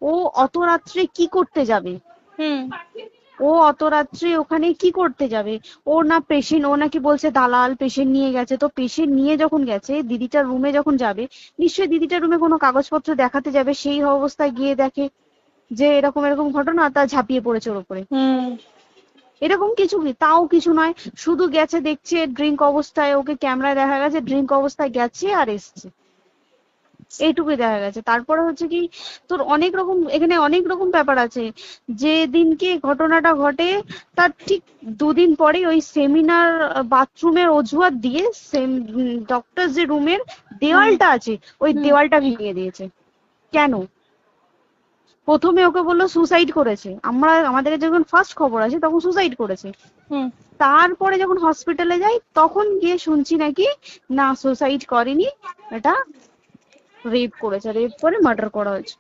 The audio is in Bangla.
ও অত রাত্রে কি করতে যাবে? ও অত রাত্রে ওখানে কি করতে যাবে? ও না পেশেন্ট, ও নাকি বলছে দালাল পেশেন্ট নিয়ে গেছে। তো পেশেন্ট নিয়ে যখন গেছে, দিদিটার রুমে যখন যাবে, নিশ্চয়ই দিদিটার রুমে কোনো কাগজপত্র দেখাতে যাবে, সেই অবস্থায় গিয়ে দেখে যে এরকম এরকম ঘটনা, তা ঝাঁপিয়ে পড়েছে ওর উপরে। এরকম কিছু কি? তাও কিছু নয়, শুধু গেছে, দেখছে ড্রিঙ্ক অবস্থায়, ওকে ক্যামেরায় দেখা গেছে ড্রিঙ্ক অবস্থায় গেছে আর এসছে, এইটুকুই দেখা গেছে। তারপরে হচ্ছে কি, তোর অনেক রকম, এখানে অনেক রকম ব্যাপার আছে। যে দিনকে ঘটনাটা ঘটে তার ঠিক 2 দিন পরে ওই সেমিনার বাথরুমের অজুহাত দিয়ে ডক্টর যে রুমের দেওয়ালটা আছে, ওই দেওয়ালটা ভেঙে দিয়েছে। কেন? প্রথমে ওকে বললো সুসাইড করেছে, আমাদের যখন ফার্স্ট খবর আছে তখন সুসাইড করেছে। তারপরে যখন হসপিটালে যাই তখন গিয়ে শুনছি নাকি না সুসাইড করেনি, এটা রেপ করেছে, রেপ করে মার্ডার করা হয়েছে।